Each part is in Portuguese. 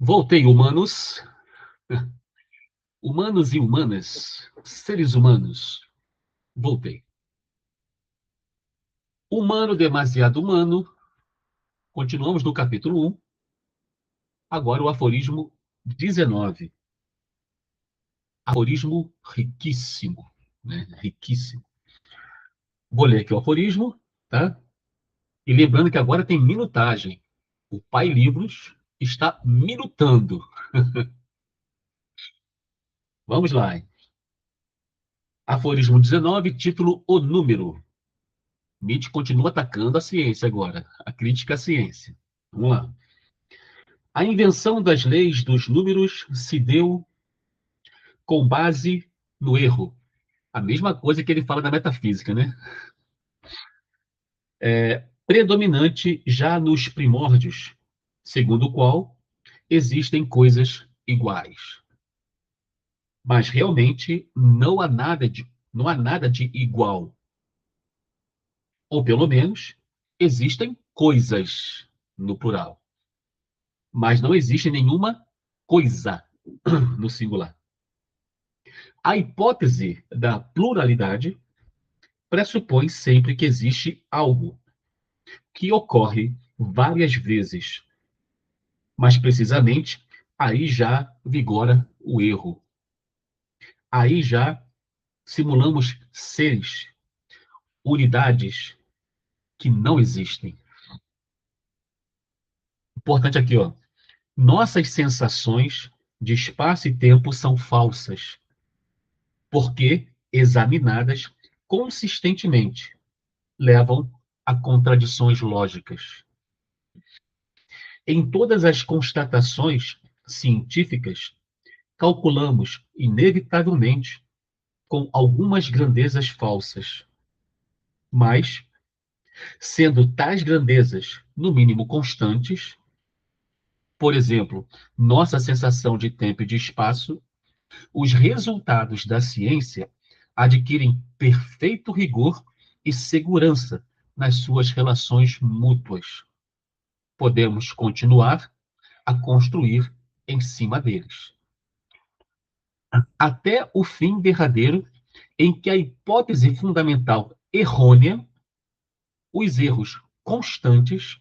Voltei, humanos. Humanos e humanas, seres humanos. Voltei. Humano demasiado humano. Continuamos no capítulo 1. Agora o aforismo 19. Aforismo riquíssimo, né? Riquíssimo. Vou ler aqui o aforismo, tá? E lembrando que agora tem minutagem. O Pai Livros está minutando. Vamos lá, hein? Aforismo 19, título O Número. Nietzsche continua atacando a ciência agora, a crítica à ciência. Vamos lá. A invenção das leis dos números se deu com base no erro. A mesma coisa que ele fala da metafísica, né? Predominante já nos primórdios, segundo o qual existem coisas iguais. Mas realmente não há nada de igual. Ou pelo menos existem coisas no plural, mas não existe nenhuma coisa no singular. A hipótese da pluralidade pressupõe sempre que existe algo que ocorre várias vezes, mas precisamente aí já vigora o erro. Aí já simulamos seres, unidades que não existem. Importante aqui, ó. Nossas sensações de espaço e tempo são falsas, porque examinadas consistentemente levam a contradições lógicas. Em todas as constatações científicas, calculamos inevitavelmente com algumas grandezas falsas, mas, sendo tais grandezas, no mínimo constantes, por exemplo, nossa sensação de tempo e de espaço, os resultados da ciência adquirem perfeito rigor e segurança nas suas relações mútuas. Podemos continuar a construir em cima deles. Até o fim derradeiro, em que a hipótese fundamental errônea, os erros constantes,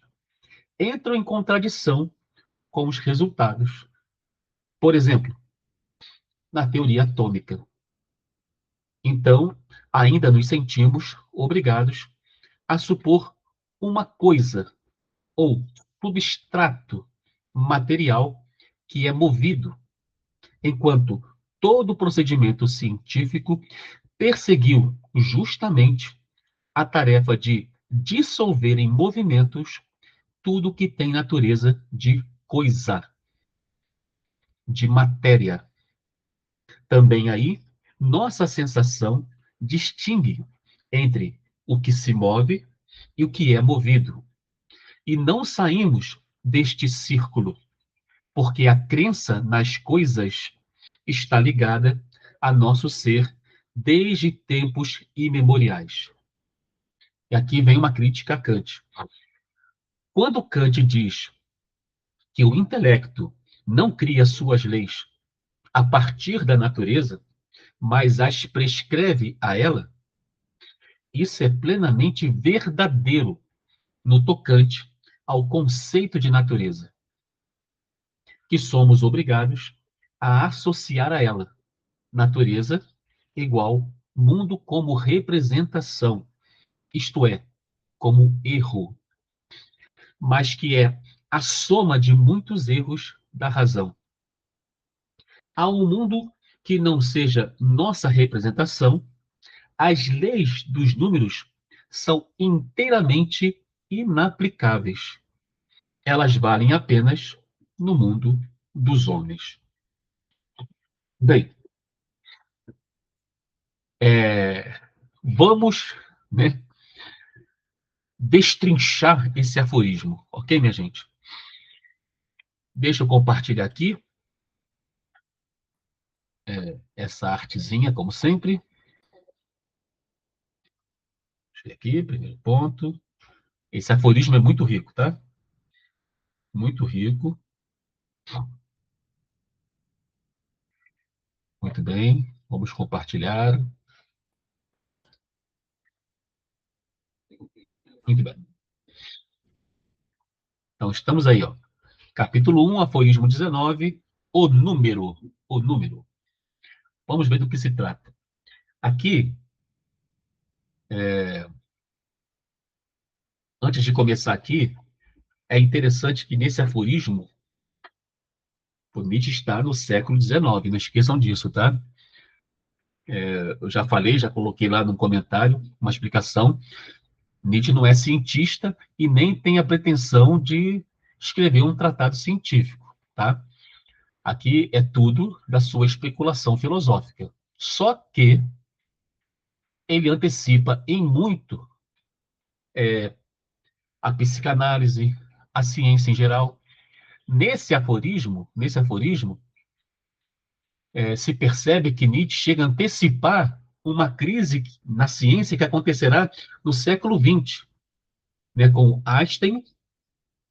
entram em contradição com os resultados. Por exemplo, na teoria atômica. Então, ainda nos sentimos obrigados a supor uma coisa ou substrato material que é movido, enquanto todo procedimento científico perseguiu justamente a tarefa de dissolver em movimentos tudo que tem natureza de coisa, de matéria. Também aí, nossa sensação distingue entre o que se move e o que é movido. E não saímos deste círculo, porque a crença nas coisas está ligada a nosso ser desde tempos imemoriais. E aqui vem uma crítica a Kant. Quando Kant diz que o intelecto não cria suas leis a partir da natureza, mas as prescreve a ela, isso é plenamente verdadeiro no tocante ao conceito de natureza, que somos obrigados a associar a ela. Natureza igual mundo como representação, isto é, como erro, mas que é a soma de muitos erros da razão. Há um mundo que não seja nossa representação, as leis dos números são inteiramente inaplicáveis. Elas valem apenas no mundo dos homens. Bem, vamos, né, destrinchar esse aforismo, ok, minha gente? Deixa eu compartilhar aqui essa artezinha, como sempre. Deixa eu ver aqui, primeiro ponto. Esse aforismo é muito rico, tá? Muito rico. Muito bem, vamos compartilhar. Muito bem. Então, estamos aí, ó. Capítulo 1, aforismo 19, o número. O número. Vamos ver do que se trata. Aqui, antes de começar aqui, é interessante que nesse aforismo, o Nietzsche está no século XIX, não esqueçam disso, tá? Eu já falei, já coloquei lá no comentário uma explicação. Nietzsche não é cientista e nem tem a pretensão de escrever um tratado científico, tá? Aqui é tudo da sua especulação filosófica. Só que ele antecipa em muito a psicanálise, a ciência em geral. Nesse aforismo, se percebe que Nietzsche chega a antecipar uma crise na ciência que acontecerá no século XX, né, com Einstein,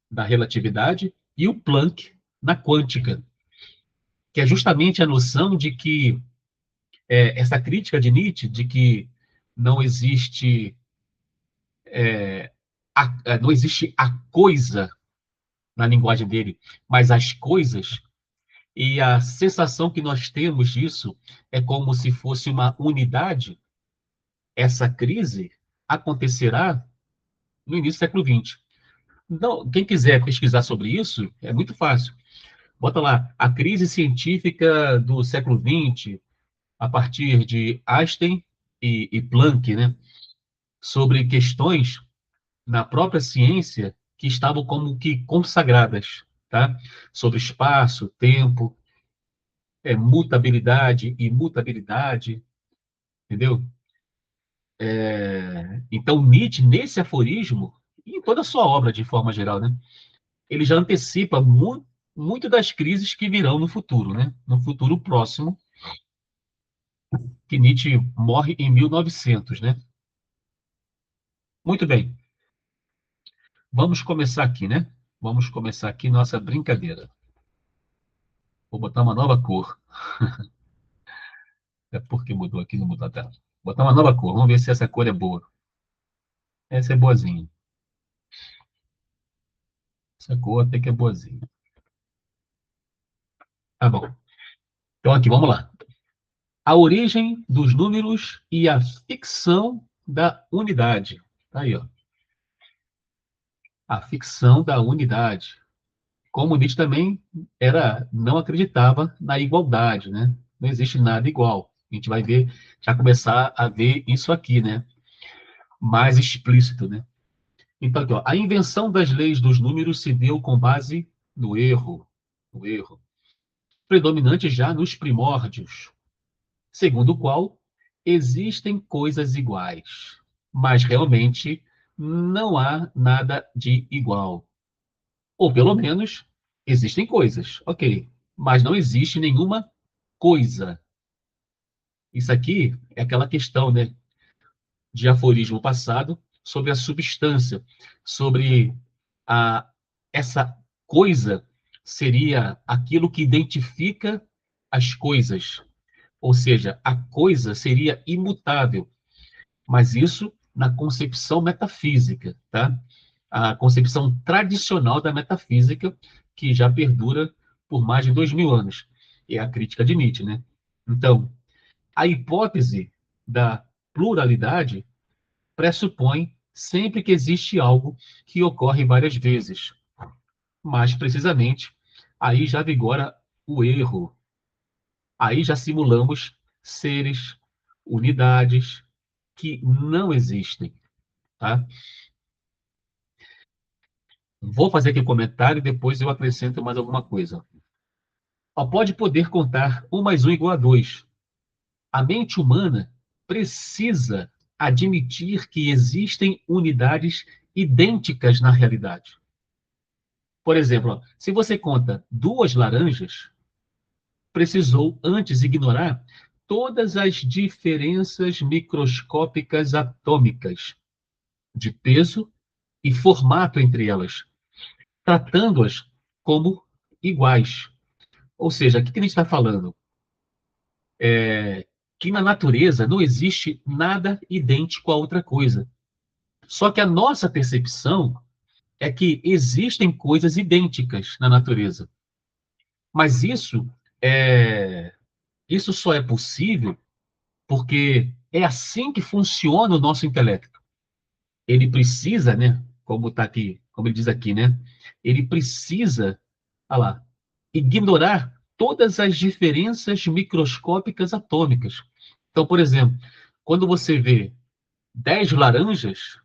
da relatividade, e o Planck, na quântica, que é justamente a noção de que essa crítica de Nietzsche, de que não existe, não existe a coisa na linguagem dele, mas as coisas. E a sensação que nós temos disso é como se fosse uma unidade. Essa crise acontecerá no início do século XX. Então, quem quiser pesquisar sobre isso, é muito fácil. Bota lá, a crise científica do século XX, a partir de Einstein e Planck, né? Sobre questões na própria ciência que estavam como que consagradas, tá? Sobre espaço, tempo, mutabilidade, imutabilidade, entendeu? Então, Nietzsche, nesse aforismo, e em toda a sua obra de forma geral, né, ele já antecipa muito das crises que virão no futuro, né? No futuro próximo, que Nietzsche morre em 1900, né? Muito bem, vamos começar aqui, né? Vamos começar aqui nossa brincadeira. Vou botar uma nova cor. É porque mudou aqui, não mudou a tela. Vou botar uma nova cor, vamos ver se essa cor é boa. Essa é boazinha. Essa cor até que é boazinha. Tá bom. Então aqui, vamos lá. A origem dos números e a ficção da unidade. Tá aí, ó. A ficção da unidade. Como Nietzsche também não acreditava na igualdade, né? Não existe nada igual. A gente vai ver, já começar a ver isso aqui, né? Mais explícito, né? Então, aqui, ó, a invenção das leis dos números se deu com base no erro, predominante já nos primórdios, segundo o qual existem coisas iguais, mas realmente não há nada de igual. Ou pelo menos existem coisas, ok, mas não existe nenhuma coisa. Isso aqui é aquela questão, né, de aforismo passado sobre a substância, sobre a essa coisa seria aquilo que identifica as coisas, ou seja, a coisa seria imutável, mas isso na concepção metafísica, tá? A concepção tradicional da metafísica, que já perdura por mais de 2000 anos. É a crítica de Nietzsche, né? Então, a hipótese da pluralidade pressupõe sempre que existe algo que ocorre várias vezes. Mas, precisamente, aí já vigora o erro. Aí já simulamos seres, unidades que não existem, tá? Vou fazer aqui um comentário e depois eu acrescento mais alguma coisa. Ó, pode poder contar 1 mais 1 igual a 2. A mente humana precisa admitir que existem unidades idênticas na realidade. Por exemplo, ó, se você conta 2 laranjas, precisou antes ignorar todas as diferenças microscópicas atômicas de peso e formato entre elas, tratando-as como iguais. Ou seja, o que a gente está falando? que na natureza não existe nada idêntico a outra coisa. Só que a nossa percepção é que existem coisas idênticas na natureza. Mas é, isso só é possível porque é assim que funciona o nosso intelecto. Ele precisa, né, como tá aqui, como ele diz aqui, né, ele precisa, olha lá, ignorar todas as diferenças microscópicas atômicas. Então, por exemplo, quando você vê 10 laranjas,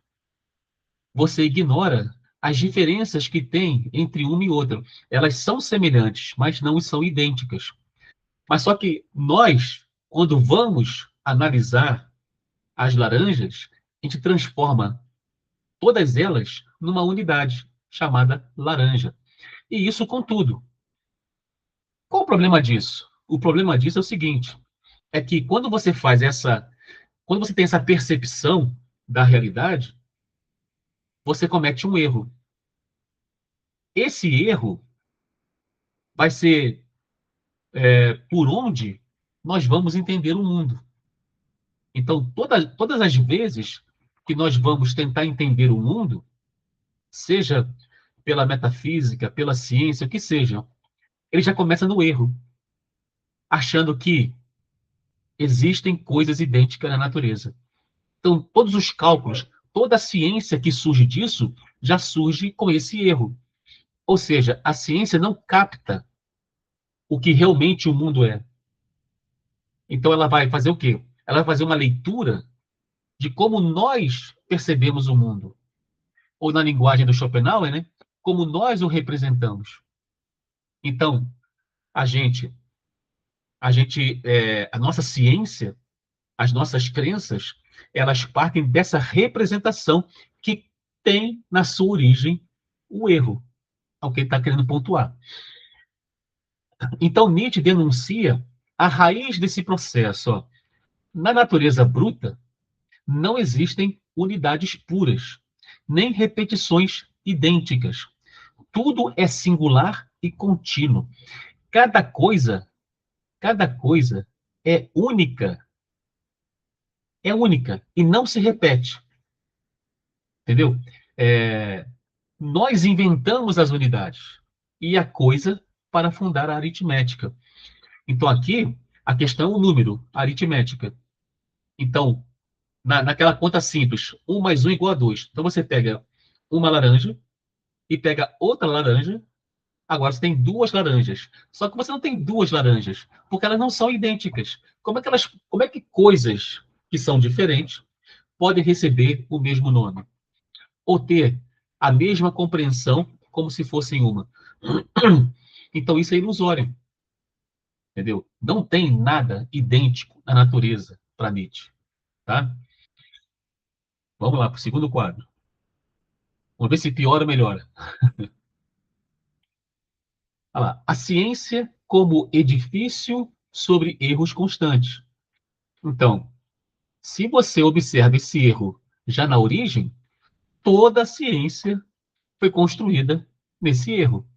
você ignora as diferenças que tem entre uma e outra. Elas são semelhantes, mas não são idênticas. Mas só que nós, quando vamos analisar as laranjas, a gente transforma todas elas numa unidade chamada laranja. E isso com tudo. Qual o problema disso? O problema disso é o seguinte, é que quando você tem essa percepção da realidade, você comete um erro. Esse erro vai ser por onde nós vamos entender o mundo. Então, todas as vezes que nós vamos tentar entender o mundo, seja pela metafísica, pela ciência, o que seja, ele já começa no erro, achando que existem coisas idênticas na natureza. Então, todos os cálculos, toda a ciência que surge disso, já surge com esse erro. Ou seja, a ciência não capta o que realmente o mundo é. Então, ela vai fazer o quê? Ela vai fazer uma leitura de como nós percebemos o mundo. Ou na linguagem do Schopenhauer, né? Como nós o representamos. Então, a gente, a nossa ciência, as nossas crenças, elas partem dessa representação que tem na sua origem o erro, ao que ele está querendo pontuar. Então, Nietzsche denuncia a raiz desse processo. Ó. Na natureza bruta, não existem unidades puras, nem repetições idênticas. Tudo é singular e contínuo. Cada coisa, cada coisa é única e não se repete, entendeu? É, nós inventamos as unidades e a coisa para fundar a aritmética. Então aqui a questão é o número, a aritmética. Então naquela conta simples, 1 mais 1 igual a 2. Então você pega uma laranja e pega outra laranja. Agora você tem duas laranjas. Só que você não tem duas laranjas, porque elas não são idênticas. Como é que coisas que são diferentes podem receber o mesmo nome? Ou ter a mesma compreensão como se fossem uma? Então isso é ilusório, entendeu? Não tem nada idêntico na natureza para Nietzsche, tá? Vamos lá para o segundo quadro. Vamos ver se piora ou melhora. Olha lá. A ciência como edifício sobre erros constantes. Então, se você observa esse erro já na origem, toda a ciência foi construída nesse erro.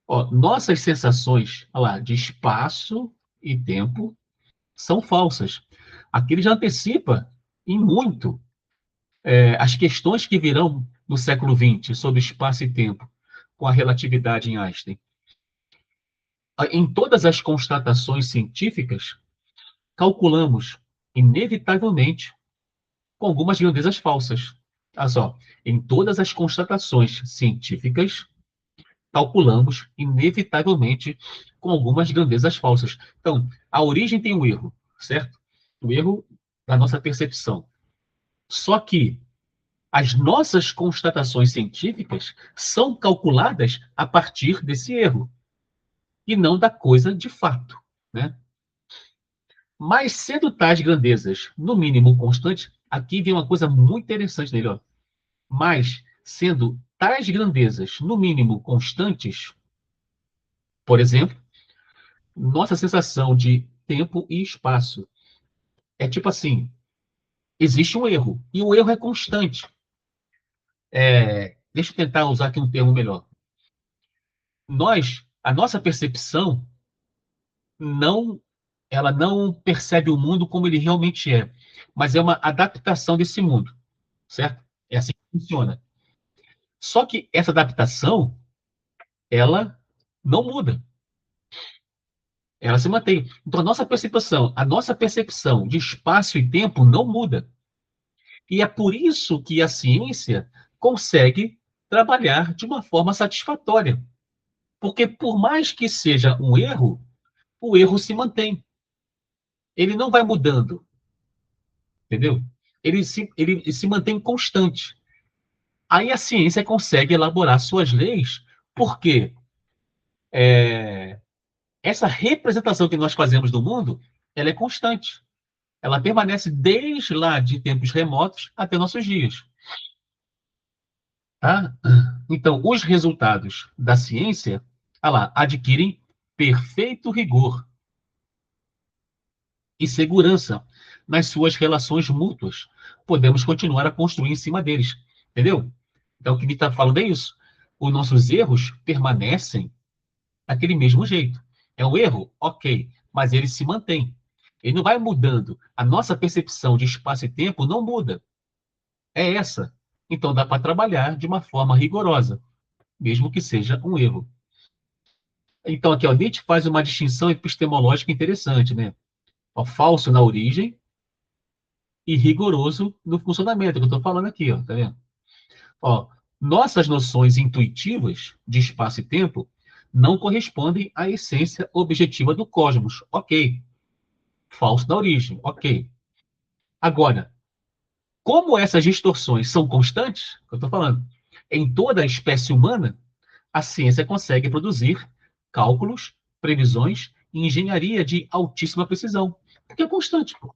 Ó, nossas sensações, olha lá, de espaço e tempo são falsas. Aqui ele já antecipa em muito as questões que virão no século XX sobre espaço e tempo, com a relatividade em Einstein. Em todas as constatações científicas, calculamos, inevitavelmente, com algumas grandezas falsas. Olha só, em todas as constatações científicas, calculamos, inevitavelmente, com algumas grandezas falsas. Então, a origem tem o erro, certo? O erro da nossa percepção. Só que as nossas constatações científicas são calculadas a partir desse erro, e não da coisa de fato, né? Mas sendo tais grandezas, no mínimo constantes, aqui vem uma coisa muito interessante nele, ó. Mas sendo tais grandezas, no mínimo constantes, por exemplo, nossa sensação de tempo e espaço é tipo assim, existe um erro, e o erro é constante. Deixa eu tentar usar aqui um termo melhor. A nossa percepção não ela não percebe o mundo como ele realmente é, mas é uma adaptação desse mundo, certo? É assim que funciona. Só que essa adaptação, ela não muda, ela se mantém. Então, a nossa percepção de espaço e tempo não muda. E é por isso que a ciência consegue trabalhar de uma forma satisfatória. Porque, por mais que seja um erro, o erro se mantém. Ele não vai mudando, entendeu? Ele se mantém constante. Aí a ciência consegue elaborar suas leis, porque essa representação que nós fazemos do mundo, ela é constante. Ela permanece desde lá de tempos remotos até nossos dias. Tá? Então, os resultados da ciência, lá, adquirem perfeito rigor e segurança nas suas relações mútuas. Podemos continuar a construir em cima deles. Entendeu? Então, o que me está falando é isso. Os nossos erros permanecem daquele mesmo jeito. É um erro? Ok, mas ele se mantém. Ele não vai mudando. A nossa percepção de espaço e tempo não muda. É essa. Então, dá para trabalhar de uma forma rigorosa, mesmo que seja um erro. Então, aqui, ó, Nietzsche faz uma distinção epistemológica interessante, né? Ó, falso na origem e rigoroso no funcionamento, que eu estou falando aqui, ó, tá vendo? Ó, nossas noções intuitivas de espaço e tempo não correspondem à essência objetiva do cosmos. Ok. Falso na origem. Ok. Agora, como essas distorções são constantes, que eu estou falando, em toda a espécie humana, a ciência consegue produzir cálculos, previsões e engenharia de altíssima precisão. Porque é constante. Pô.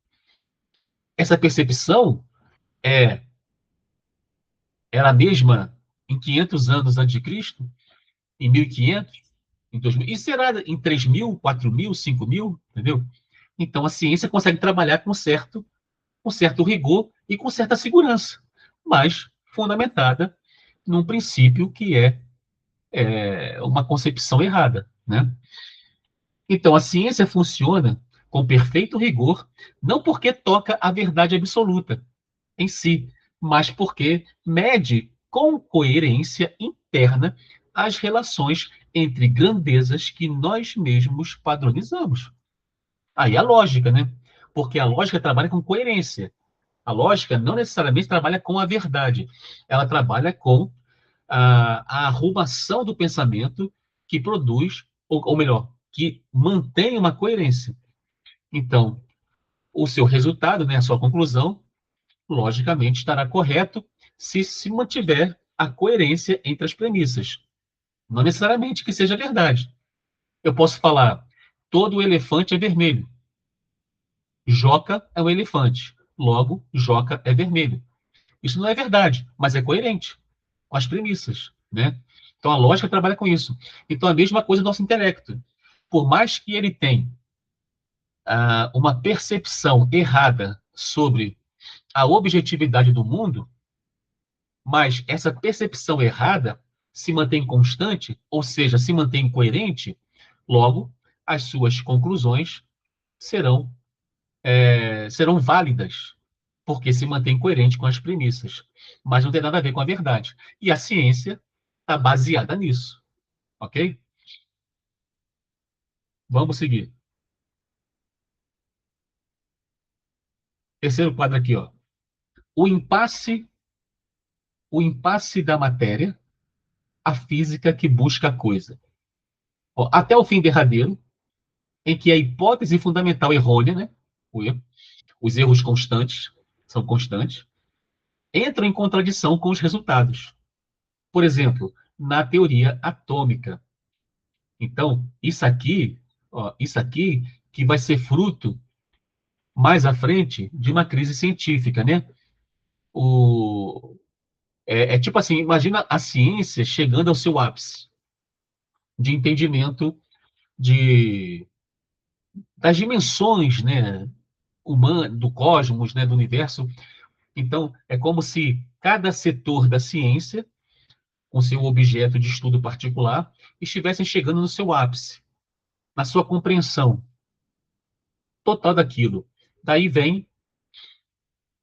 Essa percepção é era a mesma em 500 anos antes de Cristo, em 1500, em 2000, e será em 3000, 4000, 5000, entendeu? Então a ciência consegue trabalhar com certo rigor e com certa segurança, mas fundamentada num princípio que é uma concepção errada, né? Então, a ciência funciona com perfeito rigor, não porque toca a verdade absoluta em si, mas porque mede com coerência interna as relações entre grandezas que nós mesmos padronizamos. Aí a lógica, né? Porque a lógica trabalha com coerência. A lógica não necessariamente trabalha com a verdade, ela trabalha com a arrumação do pensamento que produz, ou melhor, que mantém uma coerência. Então, o seu resultado, né, a sua conclusão, logicamente estará correto se mantiver a coerência entre as premissas. Não necessariamente que seja verdade. Eu posso falar, todo elefante é vermelho. Joca é um elefante. Logo, Joca é vermelho. Isso não é verdade, mas é coerente com as premissas, né? Então a lógica trabalha com isso. Então a mesma coisa do nosso intelecto. Por mais que ele tenha uma percepção errada sobre a objetividade do mundo, mas essa percepção errada se mantém constante, ou seja, se mantém coerente, logo as suas conclusões serão serão válidas, porque se mantém coerente com as premissas, mas não tem nada a ver com a verdade. E a ciência está baseada nisso, ok? Vamos seguir. Terceiro quadro aqui, ó. O impasse, o impasse da matéria, a física que busca a coisa. Ó, até o fim derradeiro, em que a hipótese fundamental errônea, né? O erro, os erros constantes são constantes, entram em contradição com os resultados. Por exemplo, na teoria atômica. Então, isso aqui que vai ser fruto mais à frente de uma crise científica, né? O, é tipo assim, imagina a ciência chegando ao seu ápice de entendimento de, das dimensões, né, do cosmos, né, do universo. Então, é como se cada setor da ciência, com seu objeto de estudo particular, estivessem chegando no seu ápice, na sua compreensão. total daquilo. Daí vem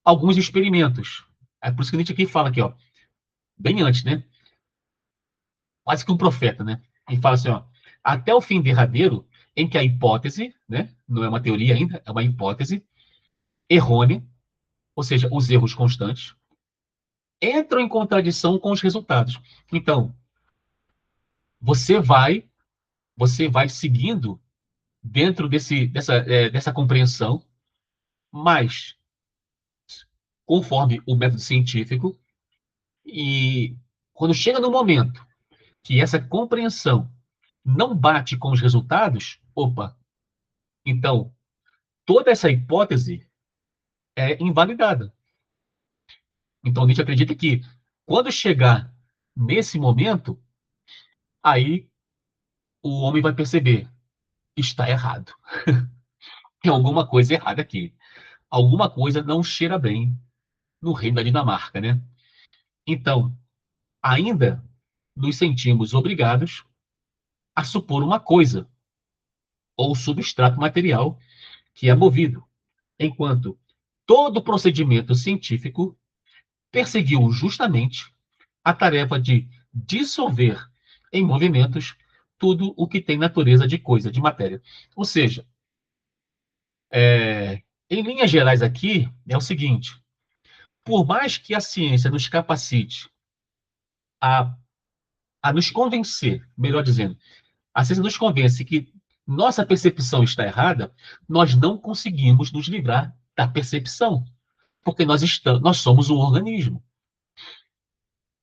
alguns experimentos. É por isso que a gente aqui fala aqui, ó, bem antes, né? Quase que um profeta, né? Ele fala assim, ó, até o fim derradeiro, em que a hipótese, né? Não é uma teoria ainda, é uma hipótese errônea, ou seja, os erros constantes, entram em contradição com os resultados. Então, você vai, você vai seguindo dentro dessa compreensão, mas conforme o método científico, e quando chega no momento que essa compreensão não bate com os resultados, opa, então toda essa hipótese é invalidada. Então Nietzsche acredita que quando chegar nesse momento, aí o homem vai perceber, está errado. Tem alguma coisa errada aqui. Alguma coisa não cheira bem no reino da Dinamarca, né? Então, ainda nos sentimos obrigados a supor uma coisa, ou substrato material, que é movido, enquanto todo procedimento científico perseguiu justamente a tarefa de dissolver em movimentos tudo o que tem natureza de coisa, de matéria. Ou seja, em linhas gerais aqui, é o seguinte: por mais que a ciência nos capacite a, a nos convencer, melhor dizendo, a ciência nos convence que nossa percepção está errada, nós não conseguimos nos livrar da percepção, porque nós somos um organismo.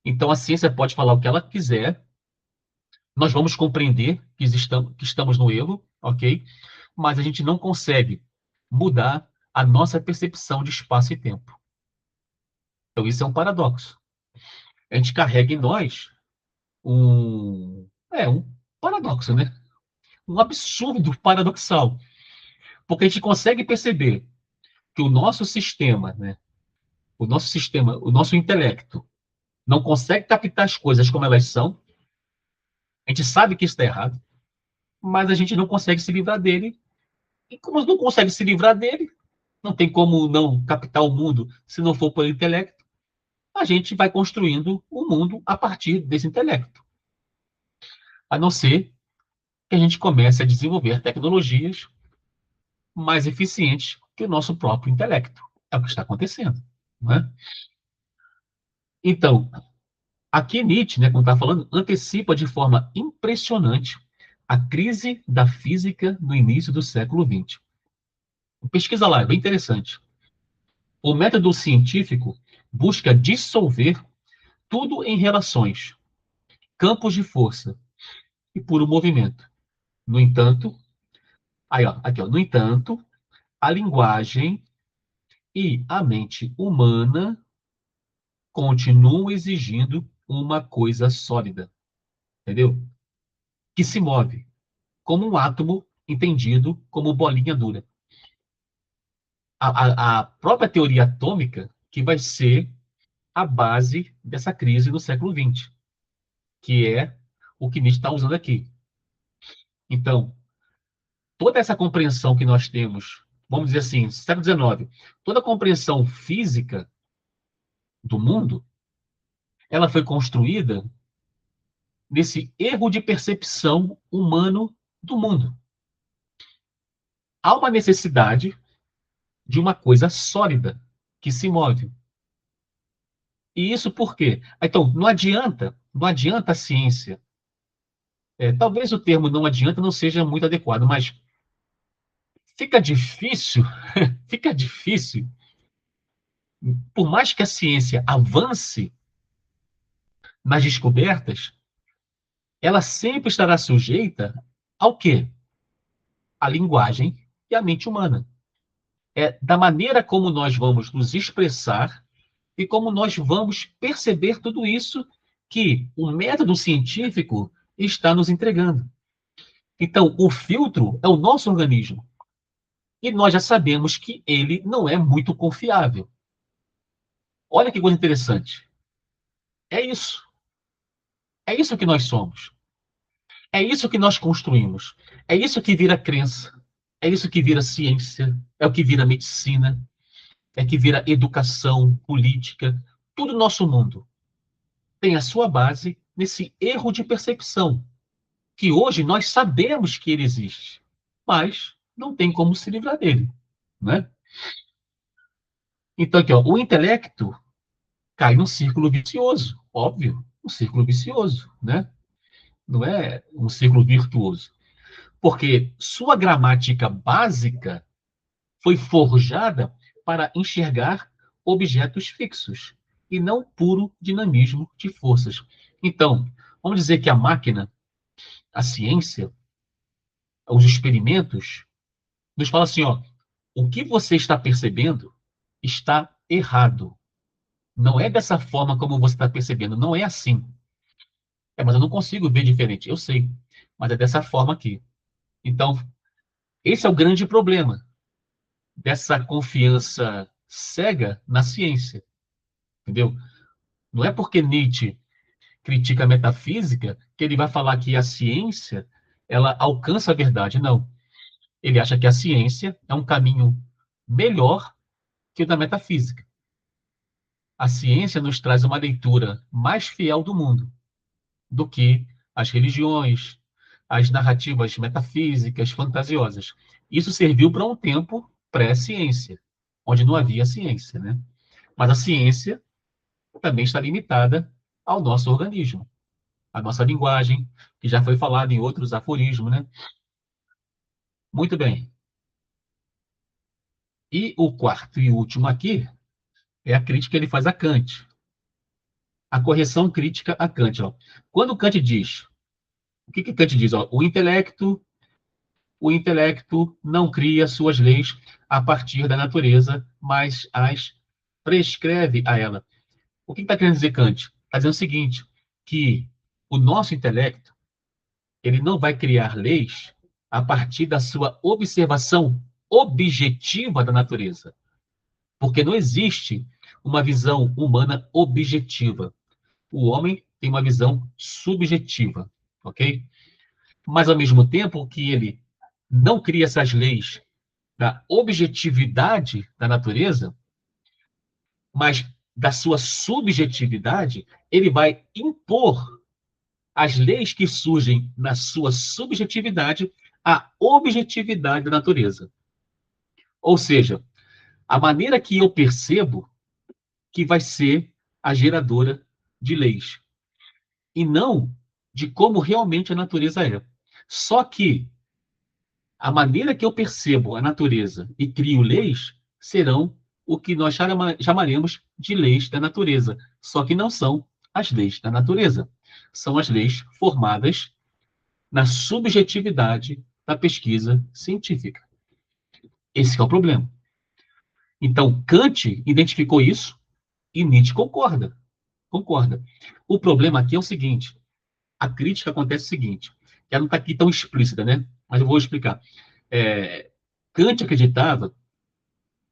Então a ciência pode falar o que ela quiser, nós vamos compreender que estamos no erro, ok? Mas a gente não consegue mudar a nossa percepção de espaço e tempo. Então isso é um paradoxo. A gente carrega em nós um paradoxo, né? Um absurdo paradoxal, porque a gente consegue perceber que o nosso sistema, né? O nosso intelecto não consegue captar as coisas como elas são. A gente sabe que isso está errado, mas a gente não consegue se livrar dele. E como não consegue se livrar dele, não tem como não captar o mundo se não for pelo intelecto. A gente vai construindo o mundo a partir desse intelecto. A não ser que a gente comece a desenvolver tecnologias mais eficientes que o nosso próprio intelecto. É o que está acontecendo. Não é? Então, aqui Nietzsche, né, como está falando, antecipa de forma impressionante a crise da física no início do século XX. Pesquisa lá, é bem interessante. O método científico busca dissolver tudo em relações, campos de força e puro movimento. No entanto, aí, ó, aqui, ó, no entanto, a linguagem e a mente humana continuam exigindo uma coisa sólida, entendeu? Que se move, como um átomo entendido como bolinha dura. A própria teoria atômica que vai ser a base dessa crise no século XX, que é o que Nietzsche está usando aqui. Então, toda essa compreensão que nós temos, vamos dizer assim, século XIX, toda a compreensão física do mundo, ela foi construída nesse erro de percepção humano do mundo. Há uma necessidade de uma coisa sólida que se move. E isso por quê? Então, não adianta a ciência. Talvez o termo não adianta não seja muito adequado, mas fica difícil, fica difícil, por mais que a ciência avance nas descobertas, ela sempre estará sujeita ao quê? A linguagem e a mente humana. É da maneira como nós vamos nos expressar e como nós vamos perceber tudo isso que o método científico está nos entregando. Então, o filtro é o nosso organismo. E nós já sabemos que ele não é muito confiável. Olha que coisa interessante. É isso. É isso que nós somos. É isso que nós construímos. É isso que vira crença. É isso que vira ciência, é o que vira medicina, é que vira educação, política. Tudo no nosso mundo tem a sua base nesse erro de percepção, que hoje nós sabemos que ele existe, mas não tem como se livrar dele, né? Então, aqui, ó, o intelecto cai num círculo vicioso, óbvio, um círculo vicioso, né? Não é um círculo virtuoso, porque sua gramática básica foi forjada para enxergar objetos fixos e não puro dinamismo de forças. Então, vamos dizer que a máquina, a ciência, os experimentos, nos fala assim, ó, o que você está percebendo está errado. Não é dessa forma como você está percebendo, não é assim. É, mas eu não consigo ver diferente. Eu sei, mas é dessa forma aqui. Então, esse é o grande problema dessa confiança cega na ciência, entendeu? Não é porque Nietzsche critica a metafísica que ele vai falar que a ciência ela alcança a verdade. Não. Ele acha que a ciência é um caminho melhor que o da metafísica. A ciência nos traz uma leitura mais fiel do mundo do que as religiões, as narrativas metafísicas, fantasiosas. Isso serviu para um tempo pré-ciência, onde não havia ciência, né? Mas a ciência também está limitada ao nosso organismo, à nossa linguagem, que já foi falado em outros aforismos, né? Muito bem. E o quarto e último aqui é a crítica que ele faz a Kant. A correção crítica a Kant. Ó. Quando Kant diz, o que Kant diz? Ó, o intelecto não cria suas leis a partir da natureza, mas as prescreve a ela. O que está querendo dizer Kant? Está dizendo o seguinte, que o nosso intelecto ele não vai criar leis a partir da sua observação objetiva da natureza, porque não existe uma visão humana objetiva. O homem tem uma visão subjetiva, ok? Mas, ao mesmo tempo que ele não cria essas leis da objetividade da natureza, mas da sua subjetividade, ele vai impor as leis que surgem na sua subjetividade à objetividade da natureza. Ou seja, a maneira que eu percebo que vai ser a geradora de leis, e não de como realmente a natureza é. Só que a maneira que eu percebo a natureza e crio leis serão o que nós chamaremos de leis da natureza. Só que não são as leis da natureza. São as leis formadas na subjetividade da pesquisa científica. Esse é o problema. Então, Kant identificou isso e Nietzsche concorda. Concorda. O problema aqui é o seguinte: a crítica acontece o seguinte, que ela não está aqui tão explícita, né? Mas eu vou explicar. É, Kant acreditava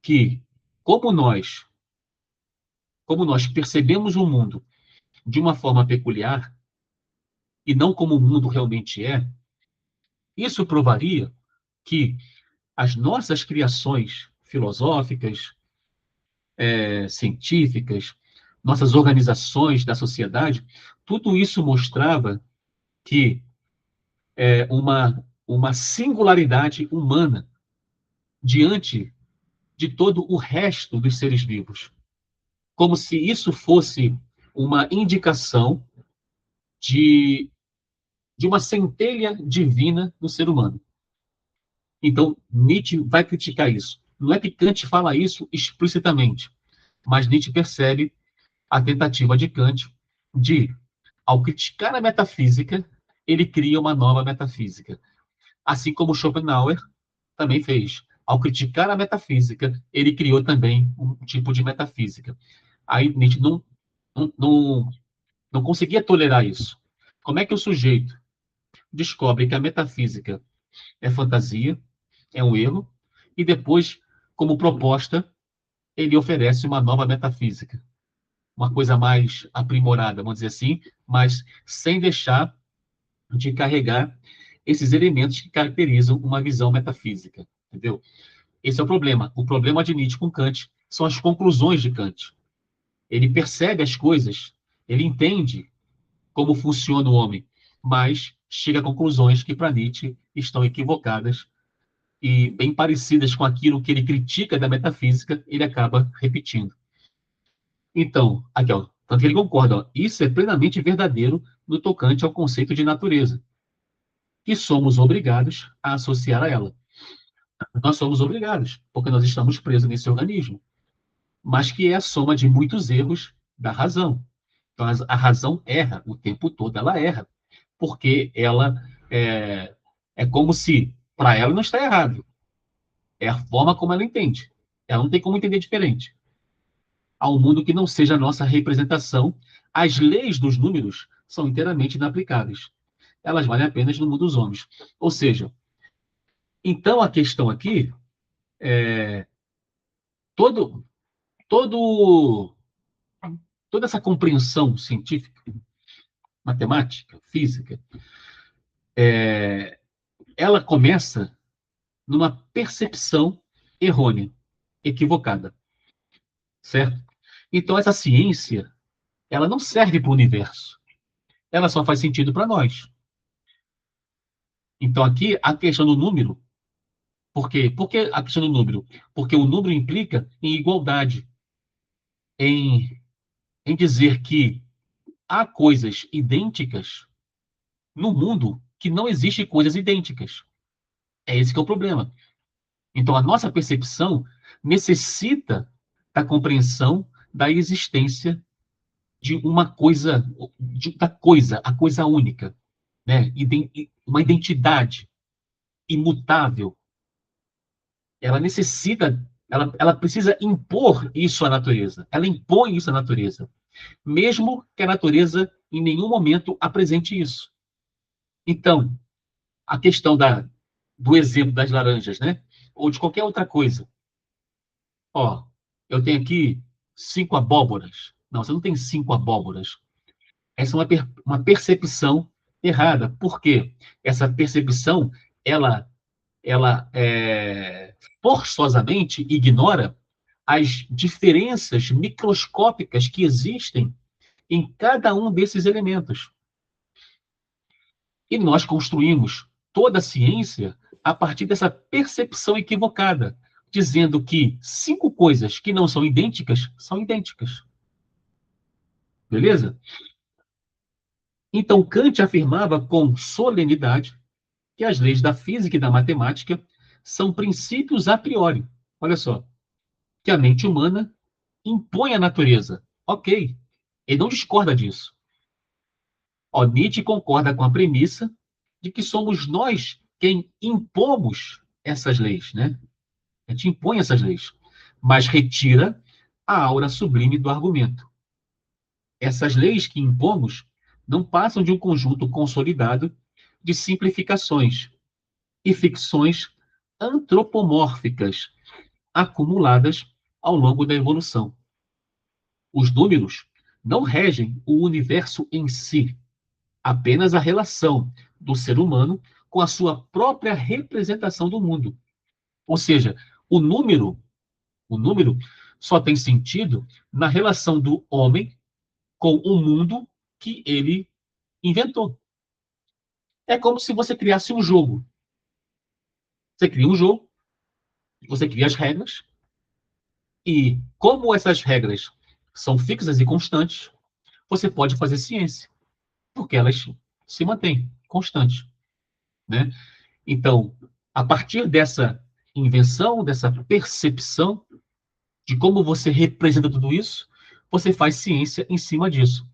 que, como nós, como nós percebemos o mundo de uma forma peculiar, e não como o mundo realmente é, isso provaria que as nossas criações filosóficas, científicas, nossas organizações da sociedade, tudo isso mostrava que uma singularidade humana diante de todo o resto dos seres vivos. Como se isso fosse uma indicação de, de uma centelha divina no ser humano. Então, Nietzsche vai criticar isso. Não é que Kant fala isso explicitamente, mas Nietzsche percebe a tentativa de Kant de, ao criticar a metafísica, ele cria uma nova metafísica. Assim como Schopenhauer também fez. Ao criticar a metafísica, ele criou também um tipo de metafísica. Aí Nietzsche não, não, não conseguia tolerar isso. Como é que o sujeito descobre que a metafísica é fantasia, é um erro, e depois, como proposta, ele oferece uma nova metafísica, uma coisa mais aprimorada, vamos dizer assim, mas sem deixar de carregar esses elementos que caracterizam uma visão metafísica. entendeu? Esse é o problema. O problema de Nietzsche com Kant são as conclusões de Kant. Ele percebe as coisas, ele entende como funciona o homem, mas chega a conclusões que, para Nietzsche, estão equivocadas e bem parecidas com aquilo que ele critica da metafísica, ele acaba repetindo. Então, aqui, ó, tanto que ele concorda, ó, isso é plenamente verdadeiro no tocante ao conceito de natureza, que somos obrigados a associar a ela. Nós somos obrigados, porque nós estamos presos nesse organismo, mas que é a soma de muitos erros da razão. Então, a razão erra o tempo todo, ela erra, porque ela é como se, para ela, não está errado. É a forma como ela entende. Ela não tem como entender diferente. Há um mundo que não seja a nossa representação, as leis dos números são inteiramente inaplicáveis. Elas valem apenas no mundo dos homens. Ou seja, então a questão aqui, todo, todo, toda essa compreensão científica, matemática, física, ela começa numa percepção errônea, equivocada, certo? Então essa ciência, ela não serve para o universo, ela só faz sentido para nós. Então aqui a questão do número, por quê? Por que a questão do número? Porque o número implica em igualdade, em, em dizer que há coisas idênticas no mundo que não existem coisas idênticas. É esse que é o problema. Então, a nossa percepção necessita da compreensão da existência de uma coisa, da coisa, a coisa única, né? Uma identidade imutável. Ela necessita, ela precisa impor isso à natureza. Ela impõe isso à natureza, mesmo que a natureza em nenhum momento apresente isso. Então, a questão do exemplo das laranjas, né? Ou de qualquer outra coisa. Ó, eu tenho aqui 5 abóboras. Não, você não tem 5 abóboras. Essa é uma percepção errada. Por quê? Essa percepção, ela forçosamente ignora as diferenças microscópicas que existem em cada um desses elementos. E nós construímos toda a ciência a partir dessa percepção equivocada, dizendo que 5 coisas que não são idênticas são idênticas. Beleza? Então, Kant afirmava com solenidade que as leis da física e da matemática são princípios a priori. Olha só, que a mente humana impõe à natureza. Ok, ele não discorda disso. Ó, Nietzsche concorda com a premissa de que somos nós quem impomos essas leis, né? A gente impõe essas leis, mas retira a aura sublime do argumento. Essas leis que impomos não passam de um conjunto consolidado de simplificações e ficções antropomórficas acumuladas ao longo da evolução. Os números não regem o universo em si, apenas a relação do ser humano com a sua própria representação do mundo. Ou seja, o número só tem sentido na relação do homem com o mundo que ele inventou. É como se você criasse um jogo. Você cria um jogo, você cria as regras, e como essas regras são fixas e constantes, você pode fazer ciência, porque elas se mantêm constantes, né? Então, a partir dessa invenção, dessa percepção de como você representa tudo isso, você faz ciência em cima disso.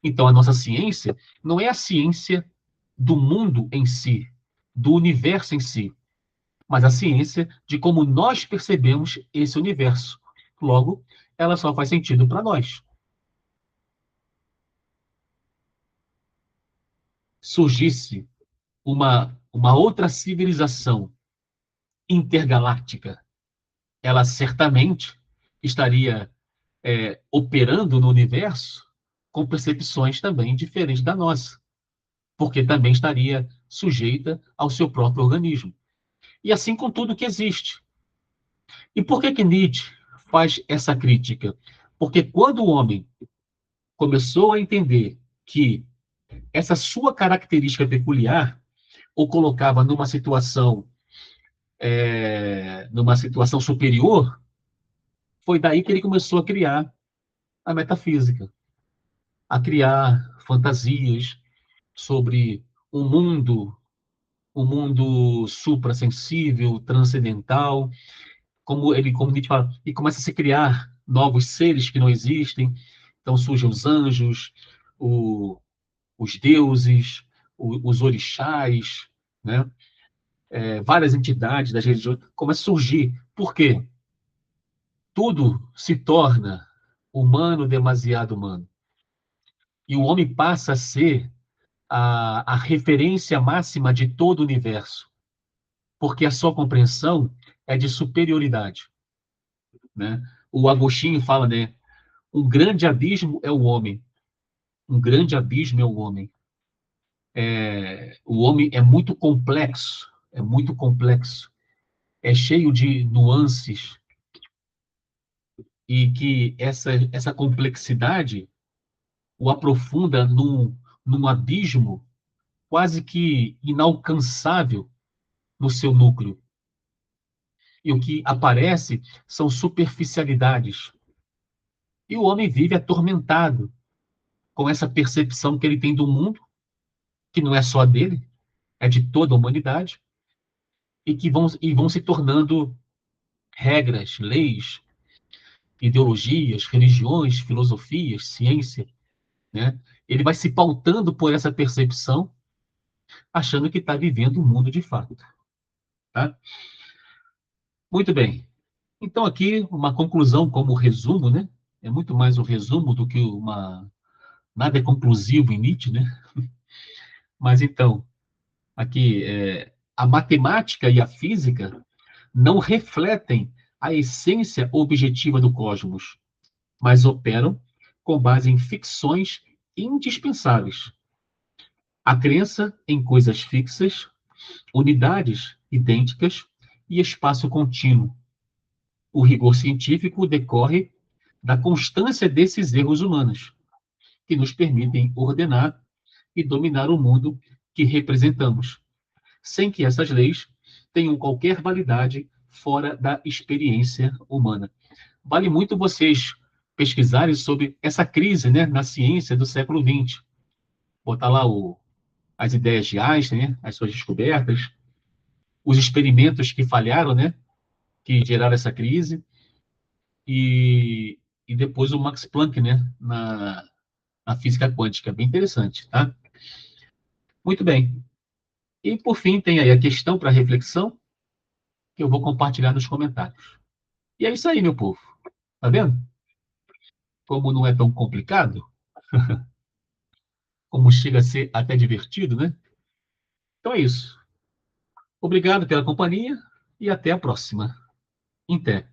Então, a nossa ciência não é a ciência do mundo em si, do universo em si, mas a ciência de como nós percebemos esse universo. Logo, ela só faz sentido para nós. Surgisse uma outra civilização intergaláctica, ela certamente estaria operando no universo com percepções também diferentes da nossa, porque também estaria sujeita ao seu próprio organismo. E assim com tudo que existe. E por que que Nietzsche faz essa crítica? Porque quando o homem começou a entender que essa sua característica peculiar o colocava numa situação superior, foi daí que ele começou a criar a metafísica, a criar fantasias sobre um mundo suprassensível, transcendental, como Nietzsche fala, e começa a se criar novos seres que não existem. Então surgem os anjos, o, os deuses, os orixás, né? Várias entidades das religiões começam a surgir. Por quê? Tudo se torna humano, demasiado humano. E o homem passa a ser a referência máxima de todo o universo, porque a sua compreensão é de superioridade. Né? O Agostinho fala, né? Um grande abismo é o homem. Um grande abismo é o homem. O homem é muito complexo, é muito complexo, é cheio de nuances, e que essa complexidade o aprofunda num abismo quase que inalcançável no seu núcleo. E o que aparece são superficialidades. E o homem vive atormentado com essa percepção que ele tem do mundo, que não é só dele, é de toda a humanidade, e vão se tornando regras, leis, ideologias, religiões, filosofias, ciência, né? Ele vai se pautando por essa percepção, achando que está vivendo o mundo de fato. Tá? Muito bem. Então, aqui, uma conclusão como resumo, né? É muito mais um resumo do que uma. Nada é conclusivo em Nietzsche, né? Mas então, aqui, a matemática e a física não refletem a essência objetiva do cosmos, mas operam com base em ficções indispensáveis. A crença em coisas fixas, unidades idênticas e espaço contínuo. O rigor científico decorre da constância desses erros humanos, que nos permitem ordenar e dominar o mundo que representamos, sem que essas leis tenham qualquer validade fora da experiência humana. Vale muito vocês pesquisarem sobre essa crise, né, na ciência do século XX. Botar lá as ideias de Einstein, né, as suas descobertas, os experimentos que falharam, né, que geraram essa crise, e, e depois o Max Planck, né, na física quântica. Bem interessante, tá? Muito bem. E, por fim, tem aí a questão para reflexão, que eu vou compartilhar nos comentários. E é isso aí, meu povo. Tá vendo? Como não é tão complicado, como chega a ser até divertido, né? Então é isso. Obrigado pela companhia e até a próxima. Em té.